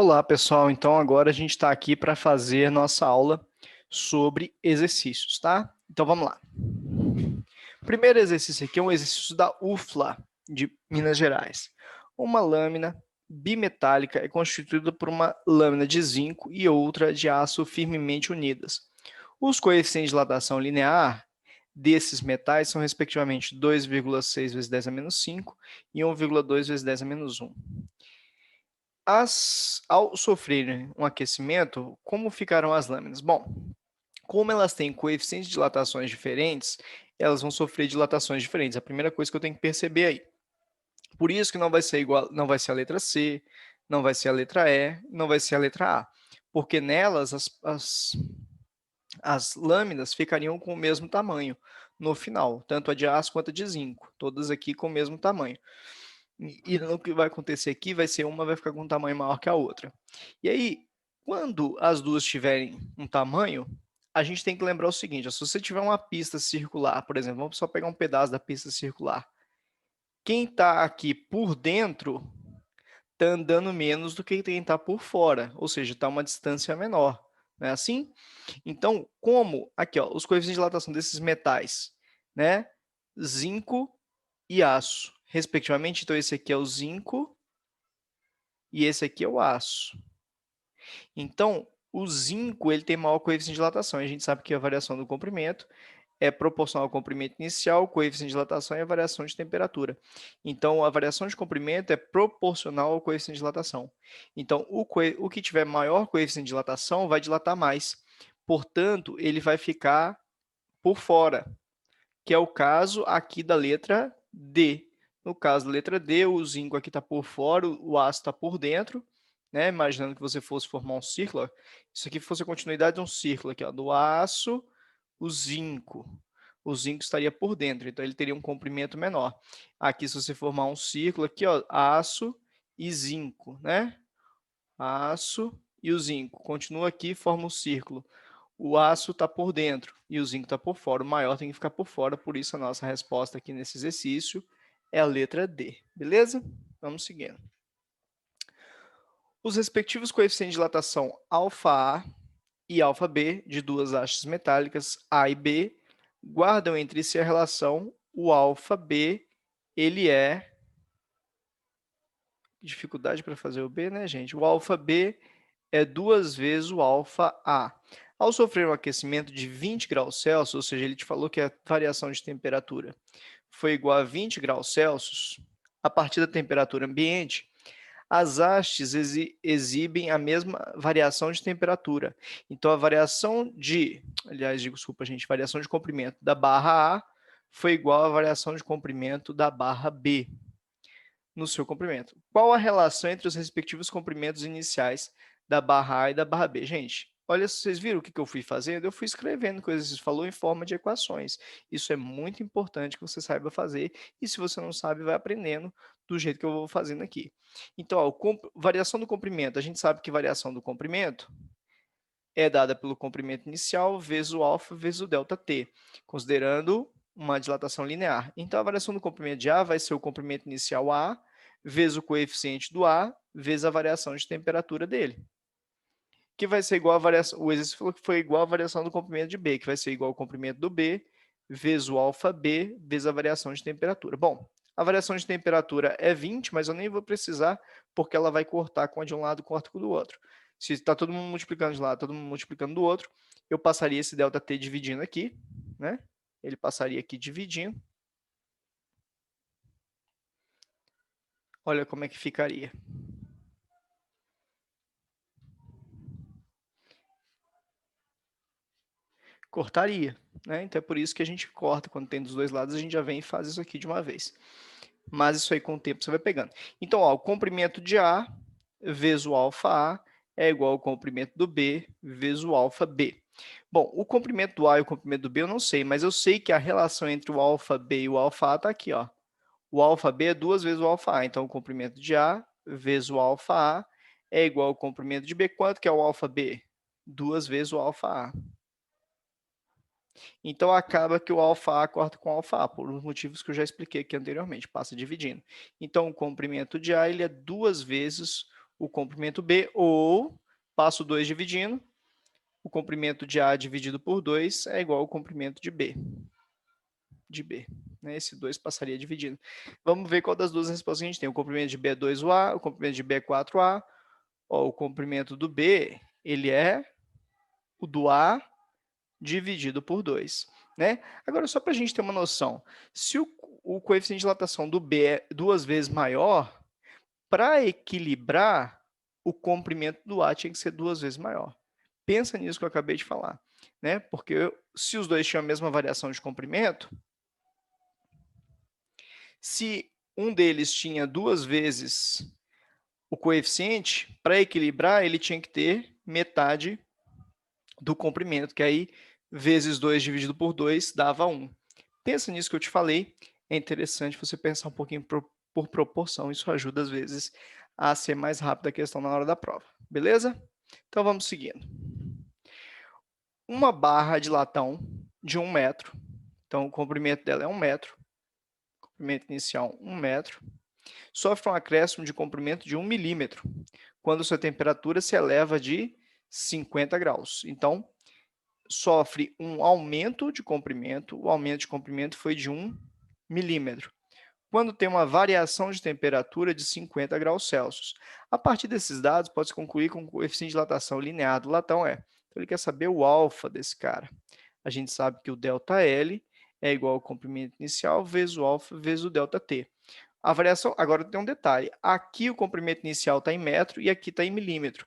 Olá, pessoal. Então, agora a gente está aqui para fazer nossa aula sobre exercícios, tá? Então, vamos lá. O primeiro exercício aqui é um exercício da UFLA, de Minas Gerais. Uma lâmina bimetálica é constituída por uma lâmina de zinco e outra de aço firmemente unidas. Os coeficientes de dilatação linear desses metais são, respectivamente, 2,6 vezes 10 a menos 5 e 1,2 vezes 10 a menos 1. Ao sofrerem um aquecimento, como ficarão as lâminas? Bom, como elas têm coeficientes de dilatações diferentes, elas vão sofrer dilatações diferentes. A primeira coisa que eu tenho que perceber aí. Por isso que não vai ser igual, não vai ser a letra C, não vai ser a letra E, não vai ser a letra A. Porque nelas as lâminas ficariam com o mesmo tamanho no final, tanto a de aço quanto a de zinco, todas aqui com o mesmo tamanho. E o que vai acontecer aqui vai ser uma vai ficar com um tamanho maior que a outra. E aí, quando as duas tiverem um tamanho, a gente tem que lembrar o seguinte, ó, se você tiver uma pista circular, por exemplo, vamos só pegar um pedaço da pista circular. Quem está aqui por dentro está andando menos do que quem está por fora, ou seja, está uma distância menor. Não é assim? Então, como aqui, ó, os coeficientes de dilatação desses metais, né? Zinco e aço, respectivamente. Então, esse aqui é o zinco e esse aqui é o aço. Então, o zinco ele tem maior coeficiente de dilatação. A gente sabe que a variação do comprimento é proporcional ao comprimento inicial, o coeficiente de dilatação é a variação de temperatura. Então, a variação de comprimento é proporcional ao coeficiente de dilatação. Então, o que tiver maior coeficiente de dilatação vai dilatar mais. Portanto, ele vai ficar por fora, que é o caso aqui da letra D. No caso da letra D, o zinco aqui está por fora, o aço está por dentro, né? Imaginando que você fosse formar um círculo, ó. Isso aqui fosse a continuidade de um círculo aqui, ó, do aço, o zinco. O zinco estaria por dentro, então ele teria um comprimento menor. Aqui, se você formar um círculo aqui, ó, aço e zinco, né? Aço e o zinco. Continua aqui, forma um círculo. O aço está por dentro e o zinco está por fora. O maior tem que ficar por fora, por isso a nossa resposta aqui nesse exercício é a letra D. Beleza? Vamos seguindo. Os respectivos coeficientes de dilatação alfa A e alfa B de duas hastes metálicas A e B guardam entre si a relação o alfa B, ele é... Dificuldade para fazer o B, né, gente? O alfa B é 2 vezes o alfa A. Ao sofrer um aquecimento de 20 graus Celsius, ou seja, ele te falou que a variação de temperatura foi igual a 20 graus Celsius, a partir da temperatura ambiente, as hastes exibem a mesma variação de temperatura. Então, a variação de, aliás, desculpa, gente, variação de comprimento da barra A foi igual à variação de comprimento da barra B no seu comprimento. Qual a relação entre os respectivos comprimentos iniciais da barra A e da barra B? Gente, olha, vocês viram o que eu fui fazendo? Eu fui escrevendo coisas que falou em forma de equações. Isso é muito importante que você saiba fazer, e se você não sabe, vai aprendendo do jeito que eu vou fazendo aqui. Então, ó, variação do comprimento. A gente sabe que variação do comprimento é dada pelo comprimento inicial vezes o alfa vezes o ΔT, considerando uma dilatação linear. Então, a variação do comprimento de A vai ser o comprimento inicial A vezes o coeficiente do A vezes a variação de temperatura dele, que vai ser igual a variação, o exercício falou que foi igual a variação do comprimento de B, que vai ser igual ao comprimento do B vezes o alfa B vezes a variação de temperatura. Bom, a variação de temperatura é 20, mas eu nem vou precisar, porque ela vai cortar com a de um lado e corta com o do outro. Se está todo mundo multiplicando de lado, todo mundo multiplicando do outro, eu passaria esse ΔT dividindo aqui, né? Ele passaria aqui dividindo. Olha como é que ficaria. Cortaria, né? Então é por isso que a gente corta, quando tem dos dois lados, a gente já vem e faz isso aqui de uma vez. Mas isso aí com o tempo você vai pegando. Então, ó, o comprimento de A vezes o alfa A é igual ao comprimento do B vezes o alfa B. Bom, o comprimento do A e o comprimento do B eu não sei, mas eu sei que a relação entre o alfa B e o alfa A está aqui, ó. O alfa B é 2 vezes o alfa A, então o comprimento de A vezes o alfa A é igual ao comprimento de B. Quanto que é o alfa B? 2 vezes o alfa A. Então, acaba que o alfa A corta com o alfa A, por os motivos que eu já expliquei aqui anteriormente, passa dividindo. Então, o comprimento de A ele é 2 vezes o comprimento B, ou passo 2 dividindo, o comprimento de A dividido por 2 é igual ao comprimento de B. Né? Esse 2 passaria dividindo. Vamos ver qual das duas respostas a gente tem. O comprimento de B é 2A, o comprimento de B é 4A. Ó, o comprimento do B, ele é o do A dividido por 2. Né? Agora, só para a gente ter uma noção, se o coeficiente de dilatação do B é 2 vezes maior, para equilibrar, o comprimento do A tinha que ser 2 vezes maior. Pensa nisso que eu acabei de falar. Né? Porque se os dois tinham a mesma variação de comprimento, se um deles tinha 2 vezes o coeficiente, para equilibrar, ele tinha que ter metade do comprimento, que aí, vezes 2 dividido por 2, dava 1. Pensa nisso que eu te falei. É interessante você pensar um pouquinho por proporção. Isso ajuda, às vezes, a ser mais rápida a questão na hora da prova. Beleza? Então, vamos seguindo. Uma barra de latão de 1 metro. Então, o comprimento dela é 1 metro. Comprimento inicial, 1 metro. Sofre um acréscimo de comprimento de 1 milímetro, quando sua temperatura se eleva de 50 graus. Então, sofre um aumento de comprimento. O aumento de comprimento foi de 1 milímetro, quando tem uma variação de temperatura de 50 graus Celsius. A partir desses dados, pode-se concluir com o coeficiente de dilatação linear do latão é. Então, ele quer saber o alfa desse cara. A gente sabe que o ΔL é igual ao comprimento inicial vezes o alfa vezes o ΔT. A variação, agora tem um detalhe, aqui o comprimento inicial está em metro e aqui está em milímetro.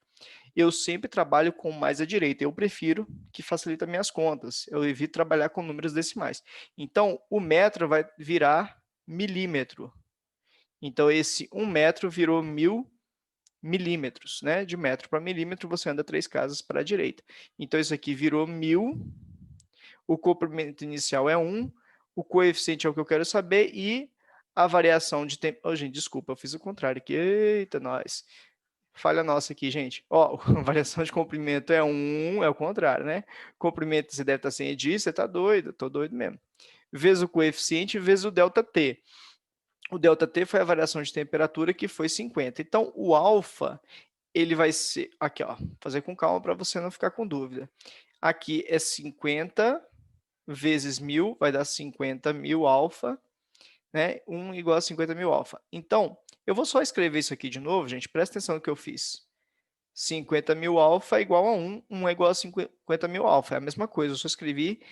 Eu sempre trabalho com mais à direita, eu prefiro, que facilita minhas contas, eu evito trabalhar com números decimais. Então, o metro vai virar milímetro. Então, esse 1 metro virou 1000 milímetros, né? De metro para milímetro, você anda 3 casas para a direita. Então, isso aqui virou 1000, o comprimento inicial é 1, o coeficiente é o que eu quero saber e a variação de tempo... Oh, gente, desculpa, eu fiz o contrário aqui. Eita, nós. Falha nossa aqui, gente. Ó, a variação de comprimento é 1, é o contrário, né? Comprimento, você deve estar sem EDI, você está doido, estou doido mesmo. Vezes o coeficiente, vezes o ΔT. O ΔT foi a variação de temperatura, que foi 50. Então, o alfa, ele vai ser... Aqui, ó, fazer com calma para você não ficar com dúvida. Aqui é 50 vezes 1000, vai dar 50.000 alfa, né? 1 igual a 50.000 alfa. Então, eu vou só escrever isso aqui de novo, gente, presta atenção no que eu fiz. 50.000 alfa é igual a 1, 1 é igual a 50.000 alfa, é a mesma coisa, eu só escrevi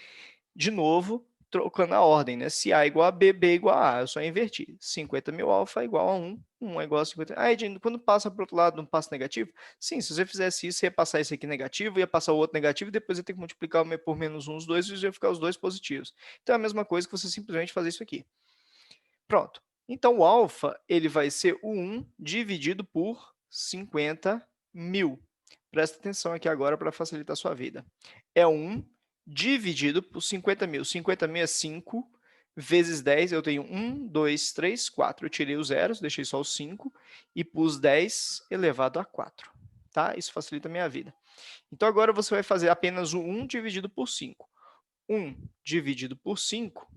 de novo, trocando a ordem, né? Se A é igual a B, B é igual a A, eu só inverti. 50.000 alfa é igual a 1, 1 é igual a 50. Ah, Edinho, quando passa para o outro lado, não passa negativo? Sim, se você fizesse isso, você ia passar esse aqui negativo, ia passar o outro negativo, e depois ia ter que multiplicar por menos 1 os dois, e ia ficar os dois positivos. Então, é a mesma coisa que você simplesmente fazer isso aqui. Pronto. Então, o alfa, ele vai ser o 1 dividido por 50.000. Presta atenção aqui agora para facilitar a sua vida. É 1 dividido por 50.000. 50.000 é 5 vezes 10. Eu tenho 1, 2, 3, 4. Eu tirei os zeros, deixei só os 5 e pus 10 elevado a 4. Tá? Isso facilita a minha vida. Então, agora você vai fazer apenas o 1 dividido por 5. 1 dividido por 5...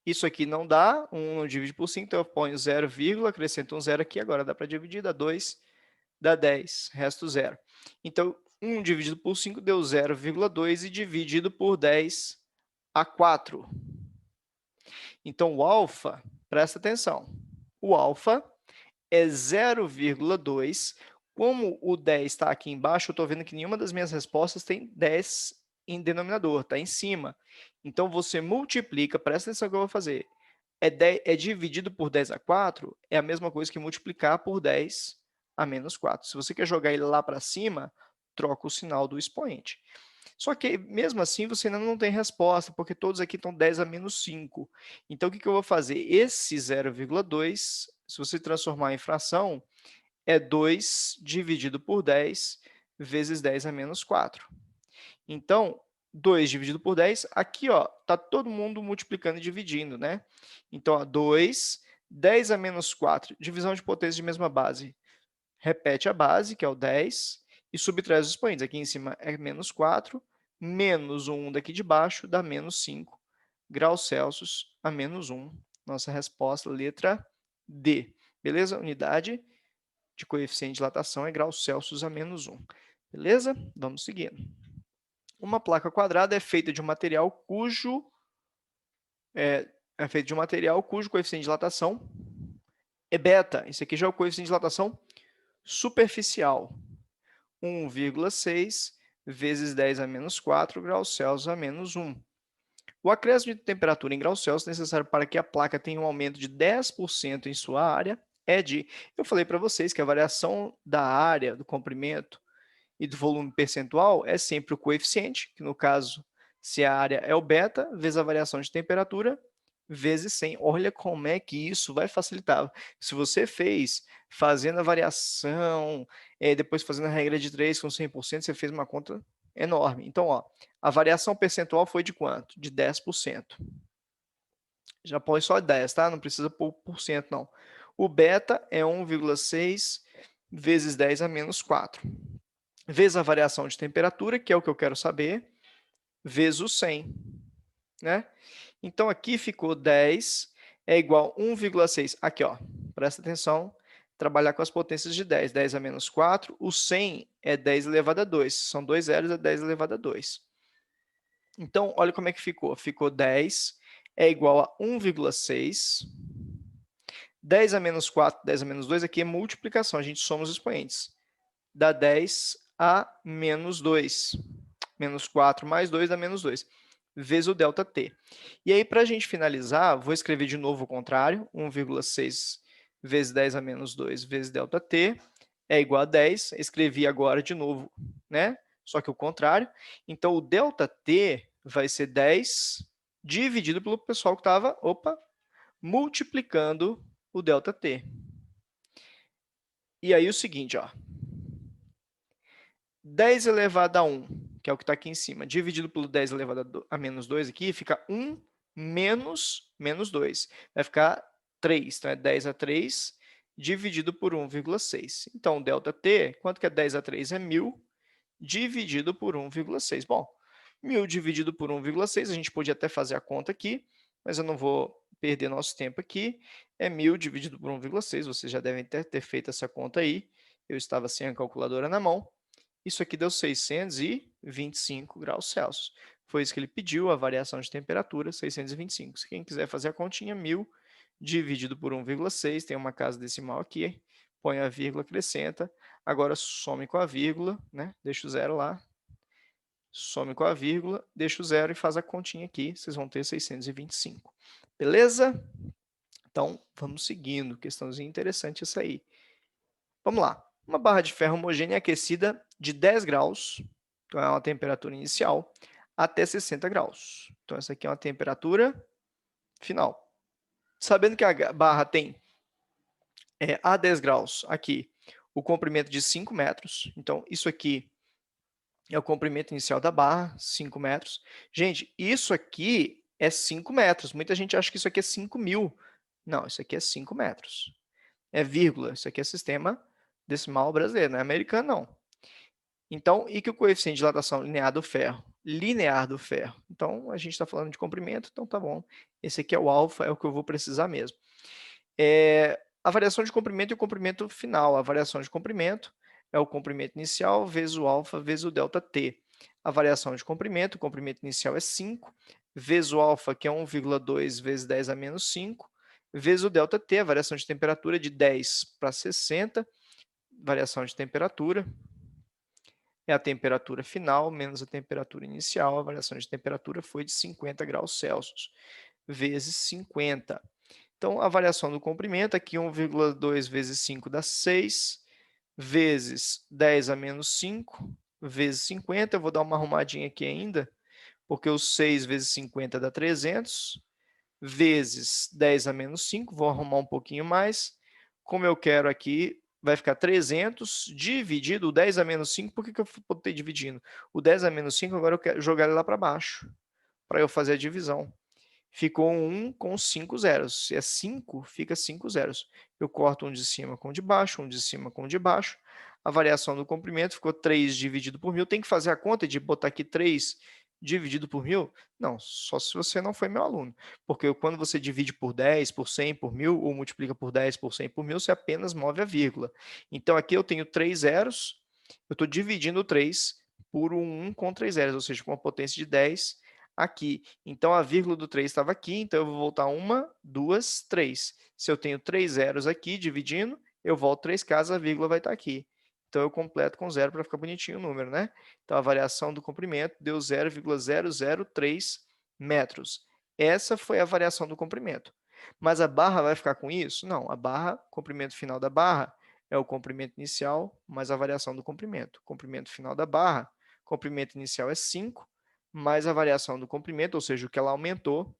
Isso aqui não dá, 1 não divide por 5, então eu ponho 0, acrescento um zero aqui, agora dá para dividir, dá 2, dá 10, resto 0. Então, 1 dividido por 5 deu 0,2 e dividido por 10 a 4. Então, o alfa, presta atenção, o alfa é 0,2. Como o 10 está aqui embaixo, eu estou vendo que nenhuma das minhas respostas tem 10 em denominador, está em cima. Então, você multiplica, presta atenção no que eu vou fazer. É dividido por 10 a 4, é a mesma coisa que multiplicar por 10 a menos 4. Se você quer jogar ele lá para cima, troca o sinal do expoente. Só que, mesmo assim, você ainda não tem resposta, porque todos aqui estão 10 a menos 5. Então, o que eu vou fazer? Esse 0,2, se você transformar em fração, é 2 dividido por 10 vezes 10 a menos 4. Então, 2 dividido por 10, aqui ó, está todo mundo multiplicando e dividindo, né? Então, ó, 2, 10 a menos 4, divisão de potência de mesma base. Repete a base, que é o 10, e subtrai os expoentes. Aqui em cima é menos 4, menos 1 daqui de baixo dá menos 5 graus Celsius a menos 1. Nossa resposta, letra D. Beleza? Unidade de coeficiente de dilatação é graus Celsius a menos 1. Beleza? Vamos seguindo. Uma placa quadrada é feita de um material cujo coeficiente de dilatação é beta. Isso aqui já é o coeficiente de dilatação superficial. 1,6 vezes 10 a menos 4 graus Celsius a menos 1. O acréscimo de temperatura em graus Celsius necessário para que a placa tenha um aumento de 10% em sua área é de... Eu falei para vocês que a variação da área, do comprimento e do volume percentual é sempre o coeficiente, que no caso, se a área é o beta, vezes a variação de temperatura, vezes 100. Olha como é que isso vai facilitar. Se você fez fazendo a variação, depois fazendo a regra de 3 com 100%, você fez uma conta enorme. Então, ó, a variação percentual foi de quanto? De 10%. Já põe só 10, tá? Não precisa pôr por cento, não. O beta é 1,6 vezes 10 a menos 4. Vezes a variação de temperatura, que é o que eu quero saber, vezes o 100, né? Então, aqui ficou 10 é igual a 1,6. Aqui, ó, presta atenção, trabalhar com as potências de 10. 10 a menos 4, o 100 é 10 elevado a 2. São 2 zeros, é 10 elevado a 2. Então, olha como é que ficou. Ficou 10 é igual a 1,6. 10 a menos 4, 10 a menos 2, aqui é multiplicação, a gente soma os expoentes. Dá 10 a menos 2. Menos 4 mais 2 dá menos 2, vezes o ΔT. E aí, para a gente finalizar, vou escrever de novo o contrário, 1,6 vezes 10 a menos 2 vezes ΔT é igual a 10. Escrevi agora de novo, né? Só que o contrário. Então, o ΔT vai ser 10 dividido pelo pessoal que estava, multiplicando o ΔT. E aí, o seguinte, ó. 10 elevado a 1, que é o que está aqui em cima, dividido pelo 10 elevado a menos 2 aqui, fica 1 menos 2. Vai ficar 3, então é 10 a 3 dividido por 1,6. Então, o ΔT, quanto que é 10 a 3? É 1.000 dividido por 1,6. Bom, 1.000 dividido por 1,6, a gente podia até fazer a conta aqui, mas eu não vou perder nosso tempo aqui. É 1.000 dividido por 1,6, vocês já devem ter feito essa conta aí. Eu estava sem a calculadora na mão. Isso aqui deu 625 graus Celsius. Foi isso que ele pediu, a variação de temperatura, 625. Se quem quiser fazer a continha, 1.000 dividido por 1,6, tem uma casa decimal aqui, põe a vírgula, acrescenta, agora some com a vírgula, né? Deixa o zero lá, some com a vírgula, deixa o zero e faz a continha aqui, vocês vão ter 625. Beleza? Então, vamos seguindo, questãozinha interessante essa aí. Vamos lá. Uma barra de ferro homogênea aquecida de 10 graus, então é uma temperatura inicial, até 60 graus. Então, essa aqui é uma temperatura final. Sabendo que a barra tem a 10 graus aqui, o comprimento de 5 metros, então isso aqui é o comprimento inicial da barra, 5 metros. Gente, isso aqui é 5 metros. Muita gente acha que isso aqui é 5.000. Não, isso aqui é 5 metros. É vírgula, isso aqui é sistema decimal brasileiro, não é americano, não. Então, e que o coeficiente de dilatação linear do ferro? Linear do ferro. Então, a gente está falando de comprimento, então tá bom. Esse aqui é o alfa, é o que eu vou precisar mesmo. A variação de comprimento e o comprimento final. A variação de comprimento é o comprimento inicial vezes o alfa vezes o ΔT. A variação de comprimento, o comprimento inicial é 5, vezes o alfa, que é 1,2 vezes 10 a menos 5, vezes o ΔT, a variação de temperatura de 10 para 60, variação de temperatura, é a temperatura final menos a temperatura inicial, a variação de temperatura foi de 50 graus Celsius, vezes 50. Então, a variação do comprimento, aqui 1,2 vezes 5 dá 6, vezes 10 a menos 5, vezes 50, eu vou dar uma arrumadinha aqui ainda, porque o 6 vezes 50 dá 300, vezes 10 a menos 5, vou arrumar um pouquinho mais, como eu quero aqui, vai ficar 300 dividido o 10 a menos 5, por que eu botei dividindo? O 10 a menos 5, agora eu quero jogar ele lá para baixo, para eu fazer a divisão. Ficou 1 com 5 zeros. Se é 5, fica 5 zeros. Eu corto um de cima com o de baixo, um de cima com o de baixo. A variação do comprimento ficou 3 dividido por 1.000. Tem que fazer a conta de botar aqui 3 dividido por 1000? Não, só se você não foi meu aluno. Porque quando você divide por 10, por 100, por 1000, ou multiplica por 10, por 100, por 1000, você apenas move a vírgula. Então, aqui eu tenho 3 zeros, eu estou dividindo o 3 por um 1 com 3 zeros, ou seja, com a potência de 10 aqui. Então, a vírgula do 3 estava aqui, então eu vou voltar 1, 2, 3. Se eu tenho 3 zeros aqui dividindo, eu volto 3 casas, a vírgula vai estar aqui. Então, eu completo com 0 para ficar bonitinho o número, né? Então, a variação do comprimento deu 0,003 metros. Essa foi a variação do comprimento. Mas a barra vai ficar com isso? Não, a barra, comprimento final da barra, é o comprimento inicial mais a variação do comprimento. Comprimento final da barra, comprimento inicial é 5, mais a variação do comprimento, ou seja, o que ela aumentou,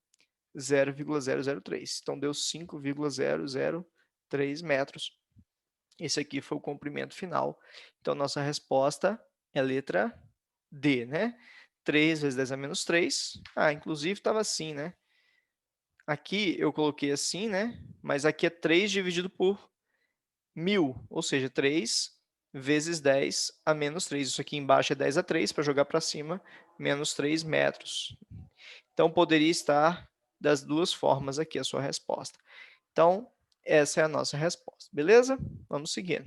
0,003. Então, deu 5,003 metros. Esse aqui foi o comprimento final. Então, nossa resposta é a letra D, né? 3 vezes 10 a menos 3. Ah, inclusive estava assim, né? Aqui eu coloquei assim, né? Mas aqui é 3 dividido por 1000, ou seja, 3 vezes 10 a menos 3. Isso aqui embaixo é 10 a 3, para jogar para cima, menos 3 metros. Então, poderia estar das duas formas aqui a sua resposta. Então, essa é a nossa resposta, beleza? Vamos seguindo.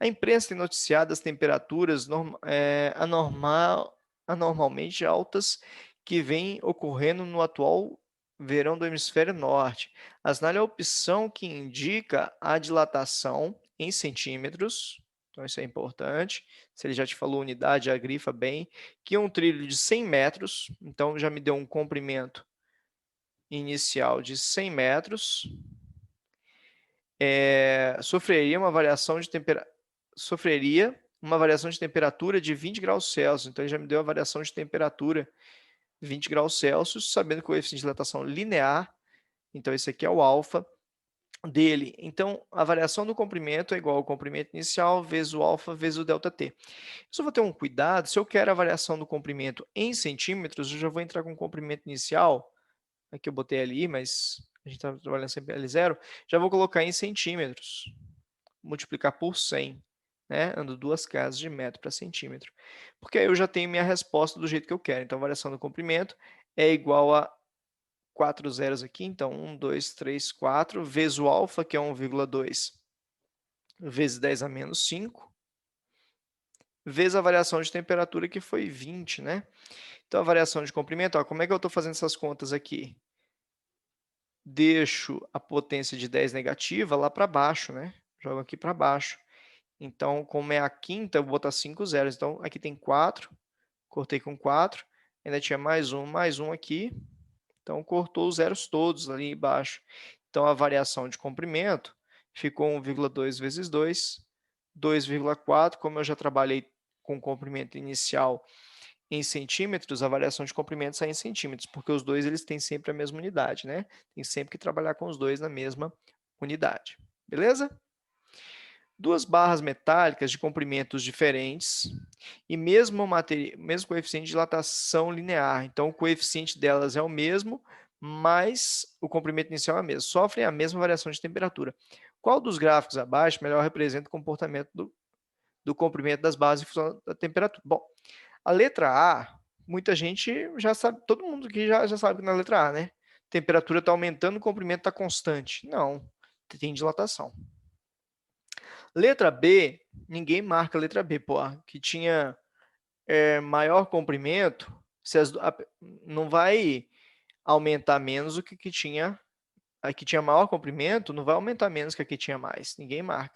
A imprensa tem noticiado as temperaturas anormalmente altas que vêm ocorrendo no atual verão do hemisfério norte. Assinale a opção que indica a dilatação em centímetros, então isso é importante. Se ele já te falou unidade, já grifa bem, que é um trilho de 100 metros, então já me deu um comprimento inicial de 100 metros. Sofreria uma variação de temperatura de 20 graus Celsius. Então, ele já me deu a variação de temperatura 20 graus Celsius, sabendo que o coeficiente de dilatação linear, então esse aqui é o alfa dele. Então, a variação do comprimento é igual ao comprimento inicial vezes o alfa vezes o ΔT. Eu só vou ter um cuidado, se eu quero a variação do comprimento em centímetros, eu já vou entrar com o comprimento inicial, aqui eu botei ali, mas a gente está trabalhando sempre L0, já vou colocar em centímetros, multiplicar por 100, né? Ando duas casas de metro para centímetro. Porque aí eu já tenho minha resposta do jeito que eu quero. Então, a variação do comprimento é igual a 4 zeros aqui. Então, 1, 2, 3, 4, vezes o alfa, que é 1,2, vezes 10 a menos 5, vezes a variação de temperatura, que foi 20, né? Então, a variação de comprimento, ó, como é que eu estou fazendo essas contas aqui? Deixo a potência de 10 negativa lá para baixo, né? Jogo aqui para baixo. Então, como é a quinta, eu vou botar 5 zeros. Então, aqui tem 4, cortei com 4, ainda tinha mais um aqui. Então, cortou os zeros todos ali embaixo. Então, a variação de comprimento ficou 1,2 vezes 2, 2,4. Como eu já trabalhei com o comprimento inicial em centímetros, a variação de comprimento sai em centímetros, porque os dois eles têm sempre a mesma unidade, né? Tem sempre que trabalhar com os dois na mesma unidade. Beleza? Duas barras metálicas de comprimentos diferentes e mesmo coeficiente de dilatação linear. Então, o coeficiente delas é o mesmo, mas o comprimento inicial é o mesmo. Sofrem a mesma variação de temperatura. Qual dos gráficos abaixo melhor representa o comportamento do comprimento das barras em função da temperatura? Bom, a letra A, muita gente já sabe, todo mundo aqui já sabe que na letra A, né? Temperatura está aumentando, o comprimento está constante. Não, tem dilatação. Letra B, ninguém marca a letra B, pô, que tinha maior comprimento, não vai aumentar menos do que tinha, a que tinha maior comprimento, não vai aumentar menos que a que tinha mais, ninguém marca.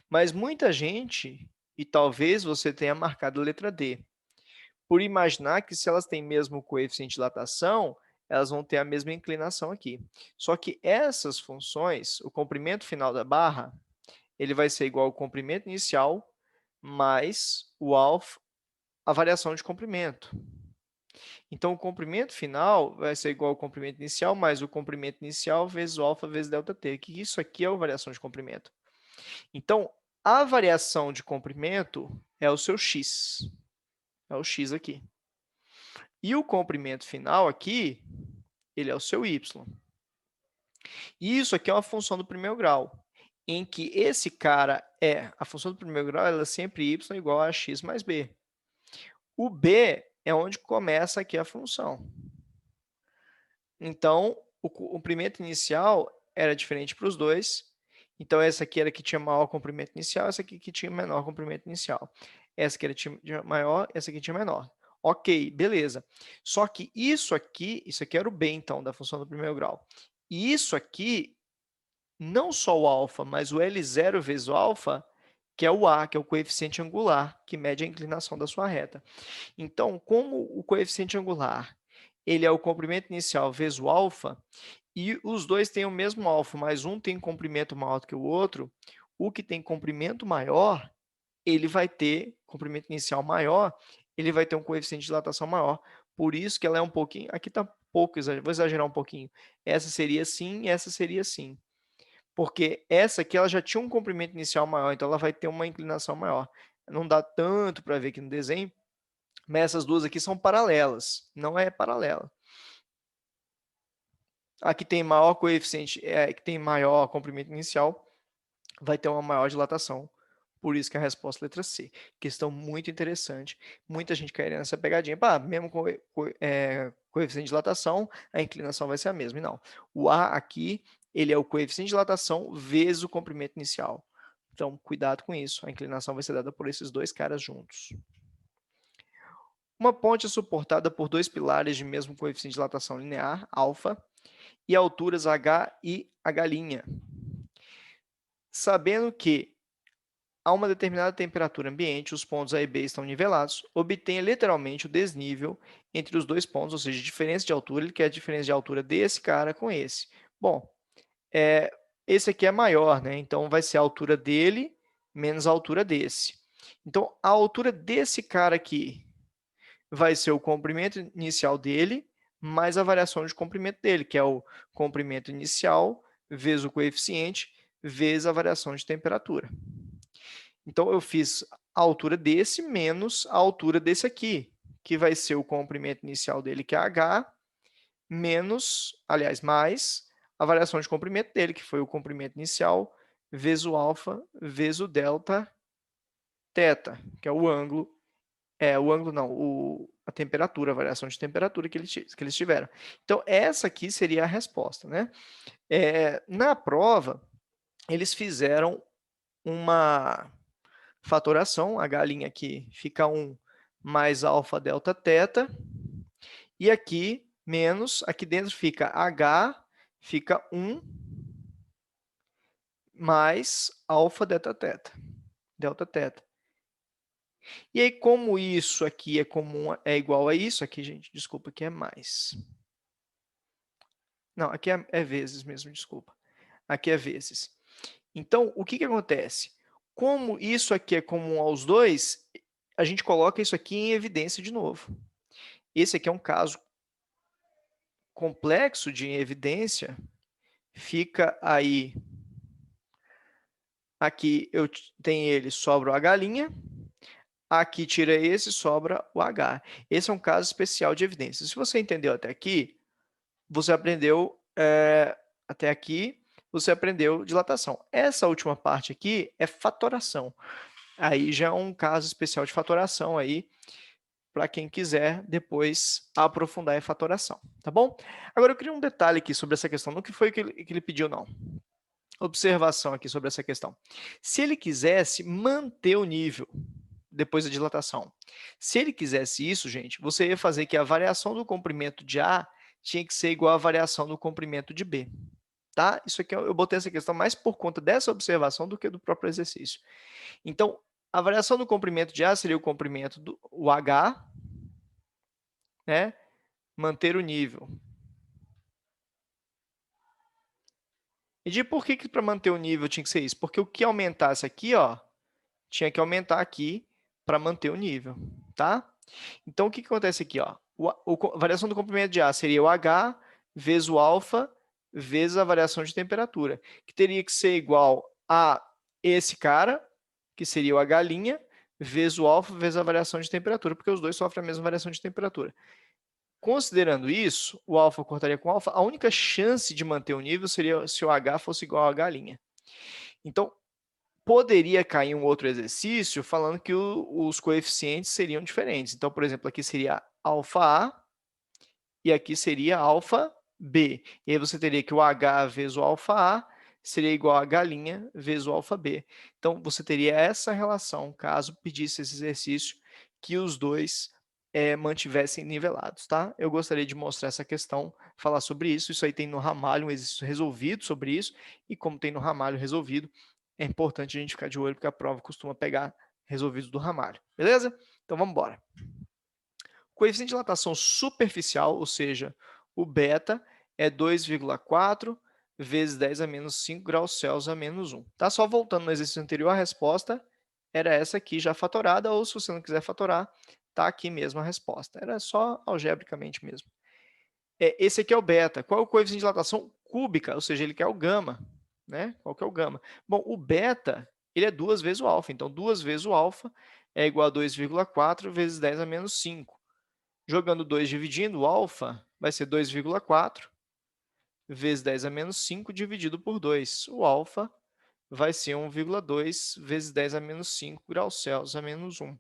Mas muita gente, e talvez você tenha marcado a letra D, por imaginar que se elas têm mesmo coeficiente de dilatação, elas vão ter a mesma inclinação aqui. Só que essas funções, o comprimento final da barra, ele vai ser igual ao comprimento inicial mais o alfa, a variação de comprimento. Então, o comprimento final vai ser igual ao comprimento inicial mais o comprimento inicial vezes o alfa vezes ΔT, que isso aqui é a variação de comprimento. Então, a variação de comprimento é o seu x. É o x aqui. E o comprimento final aqui, ele é o seu y. E isso aqui é uma função do primeiro grau, em que esse cara a função do primeiro grau, ela é sempre y igual a x mais b. O b é onde começa aqui a função. Então, o comprimento inicial era diferente para os dois. Então, essa aqui era que tinha maior comprimento inicial, essa aqui que tinha menor comprimento inicial. Essa aqui era tinha maior, essa aqui tinha menor. Ok, beleza. Só que isso aqui era o b, então, da função do primeiro grau. E isso aqui, não só o alfa, mas o L0 vezes o alfa, que é o A, que é o coeficiente angular, que mede a inclinação da sua reta. Então, como o coeficiente angular ele é o comprimento inicial vezes o alfa, e os dois têm o mesmo alfa, mas um tem comprimento maior do que o outro, o que tem comprimento maior, ele vai ter comprimento inicial maior, ele vai ter um coeficiente de dilatação maior. Por isso que ela é um pouquinho, aqui está pouco, vou exagerar um pouquinho. Essa seria assim, essa seria assim. Porque essa aqui ela já tinha um comprimento inicial maior, então ela vai ter uma inclinação maior. Não dá tanto para ver aqui no desenho, mas essas duas aqui são paralelas, não é paralela. A que tem maior coeficiente, que tem maior comprimento inicial, vai ter uma maior dilatação. Por isso que a resposta é letra C. Questão muito interessante. Muita gente cairia nessa pegadinha. Pá, mesmo com coeficiente de dilatação, a inclinação vai ser a mesma. E não. O A aqui, ele é o coeficiente de dilatação vezes o comprimento inicial. Então, cuidado com isso. A inclinação vai ser dada por esses dois caras juntos. Uma ponte é suportada por dois pilares de mesmo coeficiente de dilatação linear, alfa, e alturas h e h'. Sabendo que a uma determinada temperatura ambiente, os pontos A e B estão nivelados, obtenha literalmente o desnível entre os dois pontos, ou seja, diferença de altura, ele quer a diferença de altura desse cara com esse. Bom, esse aqui é maior, né? Então vai ser a altura dele menos a altura desse. Então, a altura desse cara aqui vai ser o comprimento inicial dele mais a variação de comprimento dele, que é o comprimento inicial vezes o coeficiente vezes a variação de temperatura. Então, eu fiz a altura desse menos a altura desse aqui, que vai ser o comprimento inicial dele, que é h, menos, aliás, mais a variação de comprimento dele, que foi o comprimento inicial, vezes o alfa, vezes o delta θ, que é o ângulo não, a temperatura, a variação de temperatura que eles tiveram. Então, essa aqui seria a resposta, né? Na prova, eles fizeram uma fatoração, a galinha aqui fica 1 mais alfa delta θ, e aqui menos, aqui dentro fica h, fica 1 mais alfa delta θ. E aí, como isso aqui é comum, é igual a isso, aqui, gente, desculpa, aqui é mais. Não, aqui é vezes mesmo, desculpa. Aqui é vezes. Então, o que acontece? Como isso aqui é comum aos dois, a gente coloca isso aqui em evidência de novo. Esse aqui é um caso complexo de evidência. Fica aí, aqui eu tenho ele, sobra o h', aqui tira esse, sobra o h. Esse é um caso especial de evidência. Se você entendeu até aqui, você aprendeu até aqui, você aprendeu dilatação. Essa última parte aqui é fatoração. Aí já é um caso especial de fatoração aí, para quem quiser depois aprofundar em fatoração, tá bom? Agora eu queria um detalhe aqui sobre essa questão, não que foi que ele pediu, não. Observação aqui sobre essa questão. Se ele quisesse manter o nível depois da dilatação, se ele quisesse isso, gente, você ia fazer que a variação do comprimento de A tinha que ser igual à variação do comprimento de B. Tá? Isso aqui eu botei essa questão mais por conta dessa observação do que do próprio exercício. Então, a variação do comprimento de A seria o comprimento do H, né? Manter o nível. E por que para manter o nível tinha que ser isso? Porque o que aumentasse aqui, ó, tinha que aumentar aqui para manter o nível, tá? Então, o que acontece aqui, ó? A variação do comprimento de A seria o H vezes o alfa vezes a variação de temperatura, que teria que ser igual a esse cara, que seria o H', vezes o alfa vezes a variação de temperatura, porque os dois sofrem a mesma variação de temperatura. Considerando isso, o alfa cortaria com alfa, a única chance de manter o nível seria se o H fosse igual a H'. Então, poderia cair um outro exercício falando que os coeficientes seriam diferentes. Então, por exemplo, aqui seria alfa A e aqui seria alfa B. E aí você teria que o H vezes o alfa A seria igual a galinha vezes o alfa B. Então, você teria essa relação, caso pedisse esse exercício, que os dois mantivessem nivelados, tá? Eu gostaria de mostrar essa questão, falar sobre isso. Isso aí tem no Ramalho um exercício resolvido sobre isso, e como tem no Ramalho resolvido, é importante a gente ficar de olho, porque a prova costuma pegar resolvidos do Ramalho, beleza? Então, vamos embora. Coeficiente de dilatação superficial, ou seja, o beta, é 2,4 vezes 10 a menos 5 graus Celsius a menos 1. Tá? Só voltando no exercício anterior, a resposta era essa aqui já fatorada, ou se você não quiser fatorar, tá aqui mesmo a resposta. Era só algebricamente mesmo. Esse aqui é o beta. Qual é o coeficiente de dilatação cúbica? Ou seja, ele quer o gama. Né? Qual que é o gama? Bom, o beta, ele é 2 vezes o alfa. Então, 2 vezes o alfa é igual a 2,4 vezes 10 a menos 5. Jogando 2 dividindo, o alfa vai ser 2,4 vezes 10 a menos 5 dividido por 2. O alfa vai ser 1,2 vezes 10 a menos 5 graus Celsius a menos 1.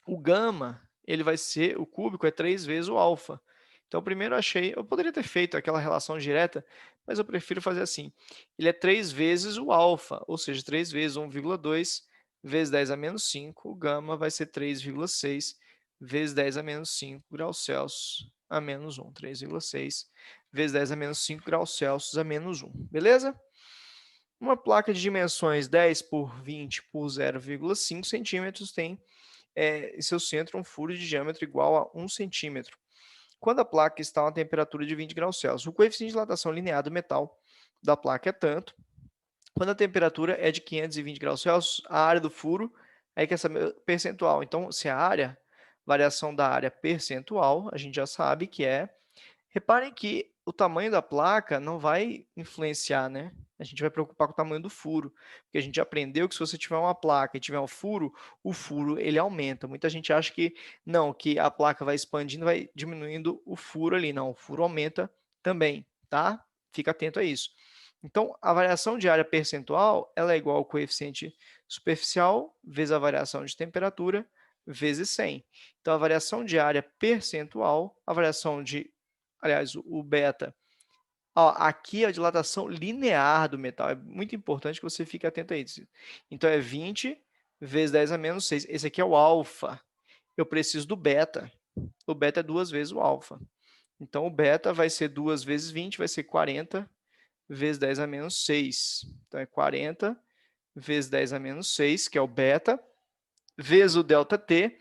O gama, ele vai ser, o cúbico é 3 vezes o alfa. Então, primeiro eu achei, eu poderia ter feito aquela relação direta, mas eu prefiro fazer assim. Ele é 3 vezes o alfa, ou seja, 3 vezes 1,2 vezes 10 a menos 5. O gama vai ser 3,6 vezes 10 a menos 5 graus Celsius a menos 1. 3,6 vezes 10 a menos 5 graus Celsius a menos 1. Beleza? Uma placa de dimensões 10 por 20 por 0,5 centímetros tem em seu centro um furo de diâmetro igual a 1 centímetro. Quando a placa está a uma temperatura de 20 graus Celsius, o coeficiente de dilatação linear do metal da placa é tanto. Quando a temperatura é de 520 graus Celsius, a área do furo, aí quer saber percentual. Então, se a área, variação da área percentual, a gente já sabe que é. Reparem que o tamanho da placa não vai influenciar, né? A gente vai preocupar com o tamanho do furo, porque a gente aprendeu que se você tiver uma placa e tiver um furo, o furo ele aumenta. Muita gente acha que não, que a placa vai expandindo, vai diminuindo o furo ali. Não, o furo aumenta também, tá? Fica atento a isso. Então, a variação de área percentual, ela é igual ao coeficiente superficial vezes a variação de temperatura vezes 100. Então, a variação de área percentual, a variação de, aliás, o beta, ó, aqui é a dilatação linear do metal. É muito importante que você fique atento a isso. Então, é 20 vezes 10 a menos 6. Esse aqui é o alfa. Eu preciso do beta. O beta é 2 vezes o alfa. Então, o beta vai ser 2 vezes 20, vai ser 40 vezes 10 a menos 6. Então, é 40 vezes 10 a menos 6, que é o beta, vezes o ΔT.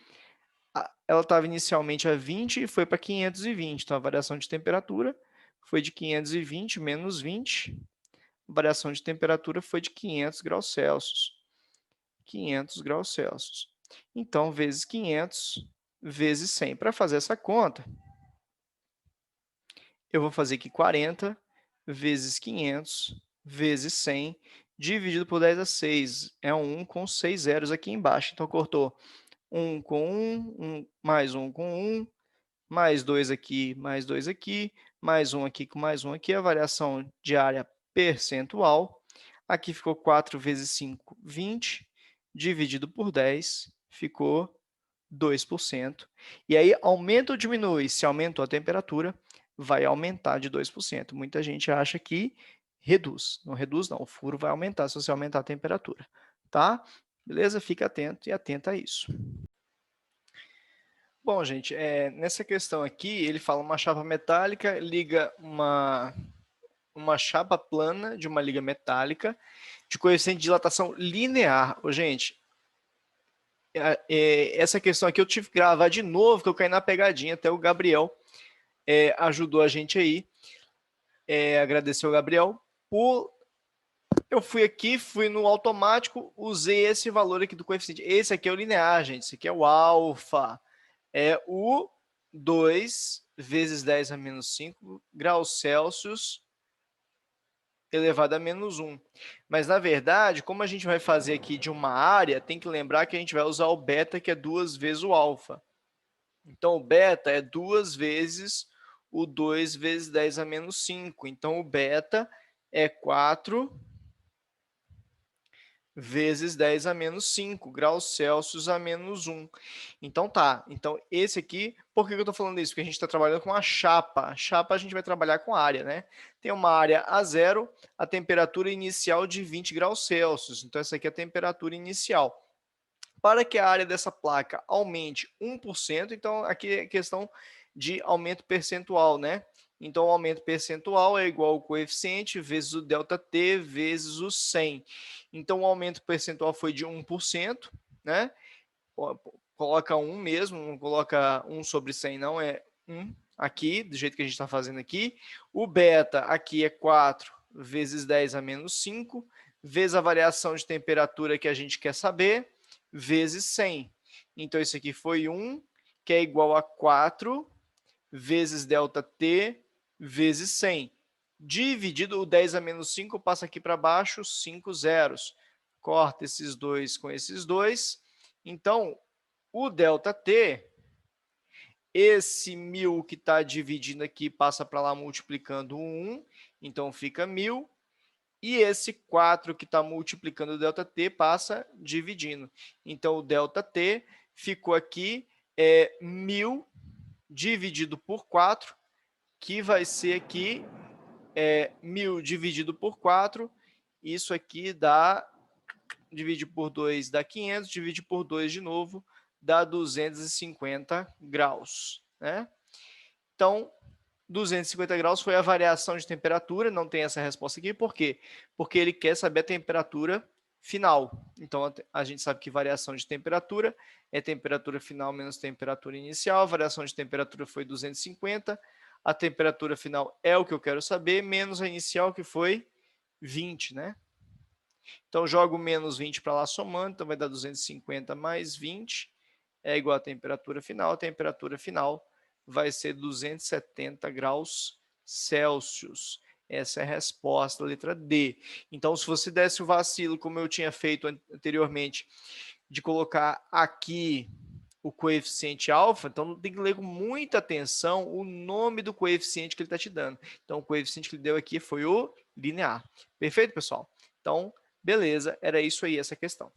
Ela estava inicialmente a 20 e foi para 520. Então, a variação de temperatura foi de 520 menos 20. A variação de temperatura foi de 500 graus Celsius. 500 graus Celsius. Então, vezes 500 vezes 100. Para fazer essa conta, eu vou fazer aqui 40 vezes 500 vezes 100 dividido por 10 a 6. É um 1 com 6 zeros aqui embaixo. Então, cortou 1 com 1, mais 1 com 1, mais 2 aqui, mais um aqui com mais um aqui. A variação de área percentual. Aqui ficou 4 vezes 5, 20, dividido por 10, ficou 2%. E aí, aumenta ou diminui? Se aumentou a temperatura, vai aumentar de 2%. Muita gente acha que reduz. Não reduz, não. O furo vai aumentar se você aumentar a temperatura. Tá? Beleza? Fica atento e atenta a isso. Bom, gente, nessa questão aqui, ele fala uma chapa metálica liga uma chapa plana de uma liga metálica de coeficiente de dilatação linear. Ô, gente, essa questão aqui eu tive que gravar de novo, que eu caí na pegadinha, até o Gabriel ajudou a gente aí. Agradecer ao Gabriel por... Eu fui aqui, fui no automático, usei esse valor aqui do coeficiente. Esse aqui é o linear, gente, esse aqui é o alfa. É o 2 vezes 10 a menos 5 graus Celsius elevado a menos 1. Mas, na verdade, como a gente vai fazer aqui de uma área, tem que lembrar que a gente vai usar o beta, que é 2 vezes o alfa. Então, o beta é 2 vezes o 2 vezes 10 a menos 5. Então, o beta é 4 vezes 10 a menos 5 graus Celsius a menos 1. Então tá, então esse aqui, por que eu estou falando isso? Porque a gente está trabalhando com a chapa. A chapa a gente vai trabalhar com área, né? Tem uma área a zero, a temperatura inicial de 20 graus Celsius. Então essa aqui é a temperatura inicial. Para que a área dessa placa aumente 1%, então aqui é questão de aumento percentual, né? Então, o aumento percentual é igual ao coeficiente vezes o ΔT vezes o 100. Então, o aumento percentual foi de 1%, né? Coloca 1 mesmo, não coloca 1 sobre 100 não, é 1 aqui, do jeito que a gente está fazendo aqui. O beta aqui é 4 vezes 10 a menos 5, vezes a variação de temperatura que a gente quer saber, vezes 100. Então, isso aqui foi 1, que é igual a 4 vezes ΔT vezes 100. Dividido, o 10 a menos 5 passa aqui para baixo, 5 zeros. Corta esses dois com esses dois. Então, o ΔT, esse 1000 que está dividindo aqui passa para lá multiplicando o 1, então fica 1000. E esse 4 que está multiplicando o ΔT passa dividindo. Então, o ΔT ficou aqui 1000 dividido por 4, que vai ser aqui 1000 dividido por 4. Isso aqui dá, divide por 2 dá 500, divide por 2 de novo, dá 250 graus. Né? Então, 250 graus foi a variação de temperatura, não tem essa resposta aqui, por quê? Porque ele quer saber a temperatura final. Então, a gente sabe que variação de temperatura é temperatura final menos temperatura inicial, a variação de temperatura foi 250, a temperatura final é o que eu quero saber, menos a inicial, que foi 20, né? Então, jogo menos 20 para lá somando, então vai dar 250 mais 20, é igual a temperatura final vai ser 270 graus Celsius. Essa é a resposta, a letra D. Então, se você desse o vacilo, como eu tinha feito anteriormente, de colocar aqui o coeficiente alfa, então tem que ler com muita atenção o nome do coeficiente que ele está te dando. Então, o coeficiente que ele deu aqui foi o linear. Perfeito, pessoal? Então, beleza, era isso aí, essa questão.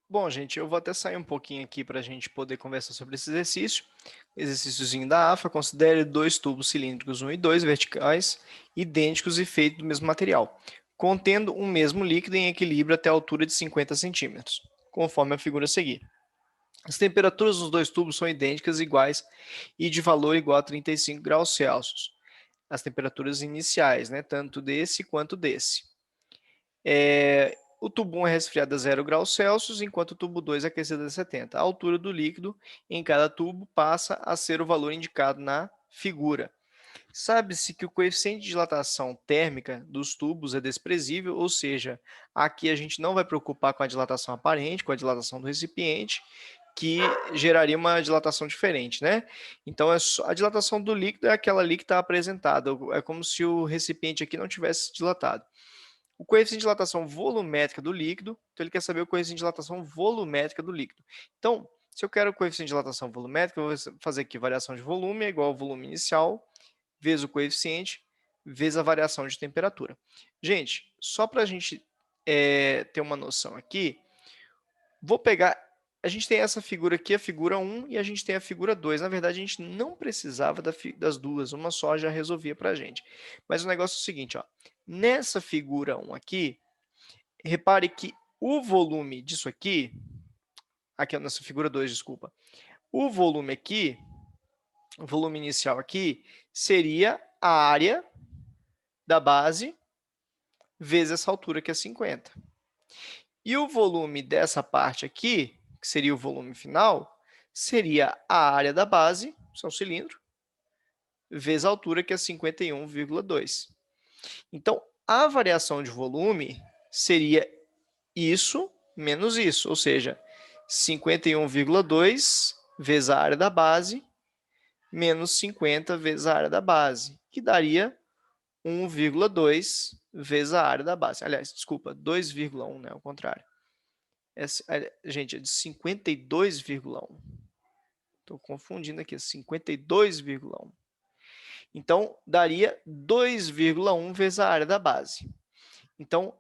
Bom, gente, eu vou até sair um pouquinho aqui para a gente poder conversar sobre esse exercício. Exercíciozinho da AFA, considere dois tubos cilíndricos 1 e 2 verticais, idênticos e feitos do mesmo material, contendo um mesmo líquido em equilíbrio até a altura de 50 centímetros, conforme a figura a seguir. As temperaturas dos dois tubos são idênticas, iguais e de valor igual a 35 graus Celsius. As temperaturas iniciais, né, tanto desse quanto desse. O tubo 1 é resfriado a 0 graus Celsius, enquanto o tubo 2 é aquecido a 70. A altura do líquido em cada tubo passa a ser o valor indicado na figura. Sabe-se que o coeficiente de dilatação térmica dos tubos é desprezível, ou seja, aqui a gente não vai preocupar com a dilatação aparente, com a dilatação do recipiente, que geraria uma dilatação diferente, né? Então, a dilatação do líquido é aquela ali que está apresentada, é como se o recipiente aqui não tivesse dilatado. O coeficiente de dilatação volumétrica do líquido, então ele quer saber o coeficiente de dilatação volumétrica do líquido. Então, se eu quero o coeficiente de dilatação volumétrica, eu vou fazer aqui variação de volume é igual ao volume inicial, vezes o coeficiente, vezes a variação de temperatura. Gente, só para a gente ter uma noção aqui, vou pegar, a gente tem essa figura aqui, a figura 1, e a gente tem a figura 2. Na verdade, a gente não precisava das duas, uma só já resolvia para a gente. Mas o negócio é o seguinte, ó, nessa figura 1 aqui, repare que o volume disso aqui nessa figura 2, desculpa, o volume aqui, o volume inicial aqui, seria a área da base vezes essa altura, que é 50. E o volume dessa parte aqui, que seria o volume final, seria a área da base, isso é um cilindro, vezes a altura, que é 51,2. Então, a variação de volume seria isso menos isso, ou seja, 51,2 vezes a área da base, menos 50 vezes a área da base, que daria 1,2 vezes a área da base. Aliás, desculpa, 2,1, né? Ao contrário. Gente, é de 52,1. Estou confundindo aqui, 52,1. Então, daria 2,1 vezes a área da base. Então,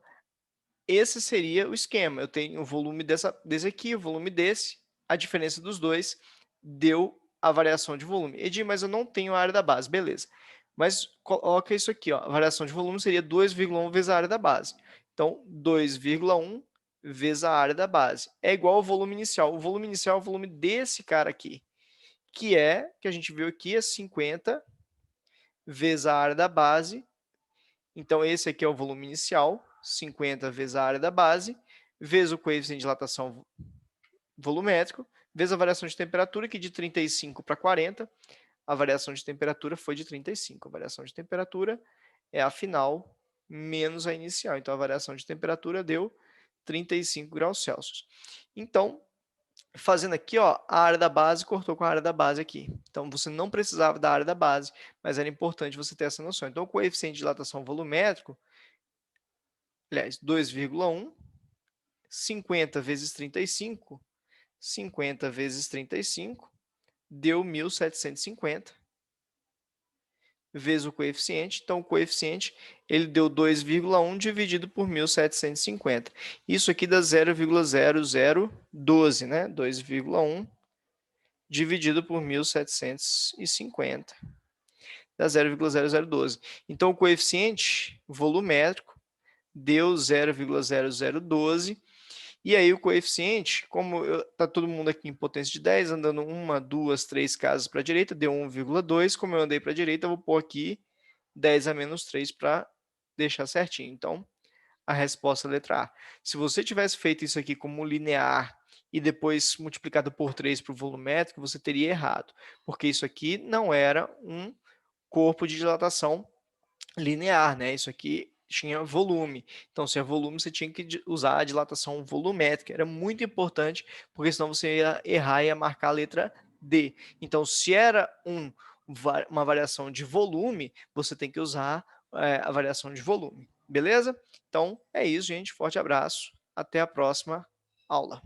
esse seria o esquema. Eu tenho o volume desse aqui, o volume desse, a diferença dos dois deu a variação de volume. Edir, mas eu não tenho a área da base. Beleza. Mas coloca isso aqui, ó. A variação de volume seria 2,1 vezes a área da base. Então, 2,1 vezes a área da base. É igual ao volume inicial. O volume inicial é o volume desse cara aqui, que a gente viu aqui, é 50 vezes a área da base. Então, esse aqui é o volume inicial, 50 vezes a área da base, vezes o coeficiente de dilatação volumétrico, vezes a variação de temperatura, que de 35 para 40, a variação de temperatura foi de 35. A variação de temperatura é a final menos a inicial. Então, a variação de temperatura deu 35 graus Celsius. Então, fazendo aqui, ó, a área da base cortou com a área da base aqui. Então, você não precisava da área da base, mas era importante você ter essa noção. Então, o coeficiente de dilatação volumétrico, aliás, 2,1, 50 vezes 35, 50 vezes 35, deu 1.750, vezes o coeficiente. Então, o coeficiente ele deu 2,1 dividido por 1.750. Isso aqui dá 0,0012, né? 2,1 dividido por 1.750. Dá 0,0012. Então, o coeficiente volumétrico deu 0,0012. E aí, o coeficiente, como está todo mundo aqui em potência de 10, andando 1, 2, 3 casas para a direita, deu 1,2. Como eu andei para a direita, eu vou pôr aqui 10 a menos 3 para deixar certinho. Então, a resposta é a letra A. Se você tivesse feito isso aqui como linear e depois multiplicado por 3 para o volumétrico, você teria errado, porque isso aqui não era um corpo de dilatação linear, né? Isso aqui tinha volume. Então, se é volume, você tinha que usar a dilatação volumétrica. Era muito importante, porque senão você ia errar e ia marcar a letra D. Então, se era uma variação de volume, você tem que usar a variação de volume. Beleza? Então, é isso, gente. Forte abraço. Até a próxima aula.